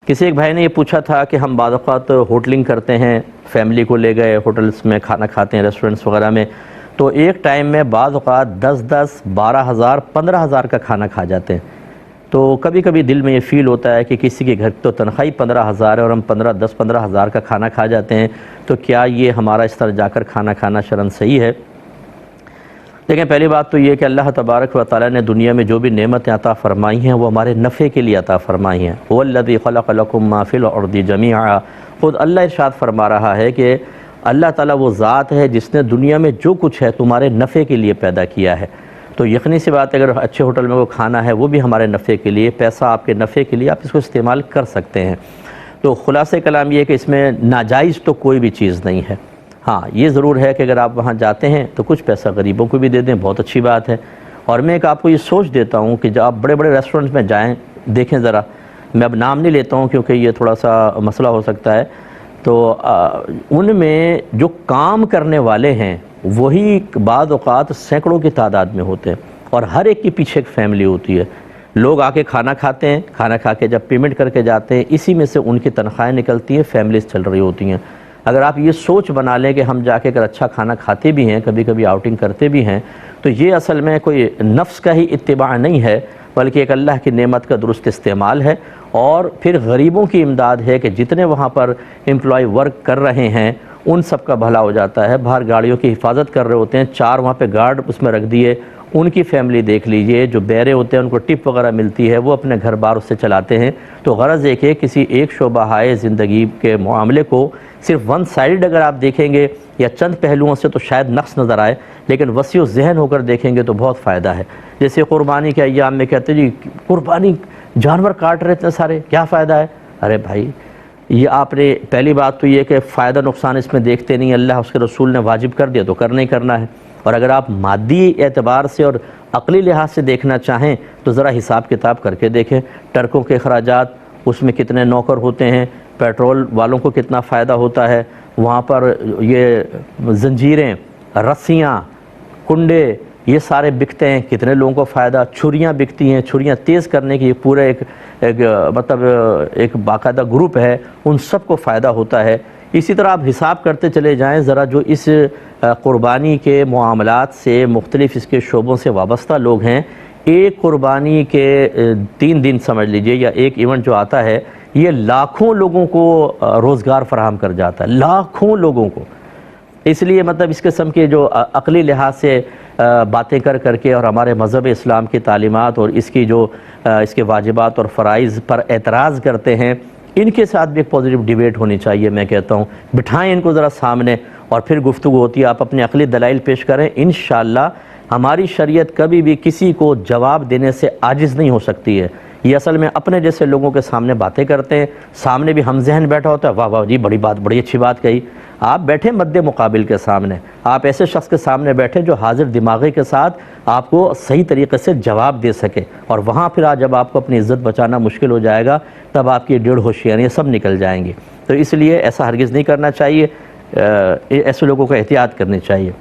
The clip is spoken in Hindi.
किसी एक भाई ने ये पूछा था कि हम बाद औक़ात होटलिंग करते हैं, फैमिली को ले गए होटल्स में खाना खाते हैं, रेस्टोरेंट्स वगैरह में, तो एक टाइम में बाद औक़ात 10-10, 12,000, 15,000 का खाना खा जाते हैं। तो कभी कभी दिल में ये फ़ील होता है कि किसी के घर तो तनख्वाही 15,000 है और हम 10-15,000 का खाना खा जाते हैं, तो क्या ये हमारा इस तरह जाकर खाना खाना शरन सही है? देखें, पहली बात तो ये कि अल्लाह तबारक व तआला ने दुनिया में जो भी नेमतें अता फ़रमाई हैं वो हमारे नफ़े के लिए अता फ़रमाई हैं। हुवल्लज़ी ख़लक़ लकुम मा फ़िल अर्दि जमीअ, ख़ुद अल्लाह इरशाद फरमा रहा है कि अल्लाह ताला वो ज़ात है जिसने दुनिया में जो कुछ है तुम्हारे नफ़े के लिए पैदा किया है। तो यकीनी सी बात है, अगर अच्छे होटल में वो खाना है वो भी हमारे नफ़े के लिए, पैसा आपके नफ़े के लिए, आप इसको इस्तेमाल कर सकते हैं। तो ख़ुलासे कलाम ये है कि इसमें नाजायज़ तो कोई भी चीज़ नहीं है। हाँ, ये ज़रूर है कि अगर आप वहाँ जाते हैं तो कुछ पैसा गरीबों को भी दे दें, बहुत अच्छी बात है। और मैं एक आपको ये सोच देता हूँ कि जब आप बड़े बड़े रेस्टोरेंट्स में जाएँ, देखें ज़रा, मैं अब नाम नहीं लेता हूँ क्योंकि ये थोड़ा सा मसला हो सकता है, तो उनमें जो काम करने वाले हैं वही बाद औक़ात सैकड़ों की तादाद में होते हैं और हर एक के पीछे एक फ़ैमिली होती है। लोग आके खाना खाते हैं, खाना खा के जब पेमेंट करके जाते हैं, इसी में से उनकी तनख्वाहें निकलती हैं, फैमिलीज़ चल रही होती हैं। अगर आप ये सोच बना लें कि हम जाके अगर अच्छा खाना खाते भी हैं, कभी कभी आउटिंग करते भी हैं, तो ये असल में कोई नफ्स का ही इत्तिबा नहीं है, बल्कि एक अल्लाह की नेमत का दुरुस्त इस्तेमाल है। और फिर गरीबों की इमदाद है कि जितने वहाँ पर एम्प्लॉय वर्क कर रहे हैं उन सब का भला हो जाता है। बाहर गाड़ियों की हिफाजत कर रहे होते हैं, 4 वहाँ पे गार्ड उसमें रख दिए, उनकी फैमिली देख लीजिए, जो बैरे होते हैं उनको टिप वगैरह मिलती है, वो अपने घर बार उससे चलाते हैं। तो गरज़ एक है, किसी एक शोबा ज़िंदगी के मामले को सिर्फ वन साइड अगर आप देखेंगे या चंद पहलुओं से तो शायद नक्स नज़र आए, लेकिन वसीउ ज़हन होकर देखेंगे तो बहुत फ़ायदा है। जैसे क़ुरबानी के अय्याम में कहते हैं जी कुर्बानी जानवर काट रहे इतने सारे, क्या फ़ायदा है? अरे भाई, ये आपने पहली बात तो ये कि फ़ायदा नुकसान इसमें देखते नहीं, अल्लाह उसके रसूल ने वाजिब कर दिया तो करना ही करना है। और अगर आप मादी एतबार से और अक़ली लिहाज से देखना चाहें तो ज़रा हिसाब किताब करके देखें, ट्रकों के अखराजात, उसमें कितने नौकर होते हैं, पेट्रोल वालों को कितना फ़ायदा होता है, वहाँ पर ये जंजीरें, रस्सियाँ, कुंडे, ये सारे बिकते हैं, कितने लोगों को फ़ायदा, छुरियाँ बिकती हैं, छुरियाँ तेज़ करने की पूरा एक एक बाकायदा ग्रुप है, उन सब को फ़ायदा होता है। इसी तरह आप हिसाब करते चले जाएं ज़रा, जो इस क़ुरबानी के मामलात से मुख्तलिफ़ इसके शोबों से वाबस्ता लोग हैं, एक क़ुरबानी के 3 दिन समझ लीजिए या एक इवेंट जो आता है, ये लाखों लोगों को रोज़गार फराहम कर जाता है, लाखों लोगों को। इसलिए मतलब इस किस्म के जो अक़ली लिहाज से बातें कर करके और हमारे मज़हब इस्लाम की तालीमात और इसकी जो इसके वाजिबात और फ़राइज़ पर एतराज़ करते हैं, इनके साथ भी एक पॉजिटिव डिबेट होनी चाहिए। मैं कहता हूँ बिठाएं इनको ज़रा सामने और फिर गुफ्तगू होती है, आप अपने अक़ली दलाइल पेश करें। इंशाअल्लाह हमारी शरीयत कभी भी किसी को जवाब देने से आजिज़ नहीं हो सकती है। ये असल में अपने जैसे लोगों के सामने बातें करते हैं, सामने भी हम जहन बैठा होता है, वाह वाह जी बड़ी बात, बड़ी अच्छी बात कही। आप बैठे मद्दे मुकाबिल के सामने, आप ऐसे शख्स के सामने बैठे जो हाजिर दिमागी के साथ आपको सही तरीके से जवाब दे सके, और वहाँ फिर आज जब आपको अपनी इज़्ज़त बचाना मुश्किल हो जाएगा तब आपकी डेढ़ होशियारियाँ सब निकल जाएंगी। तो इसलिए ऐसा हरगिज़ नहीं करना चाहिए, ऐसे लोगों को एहतियात करनी चाहिए।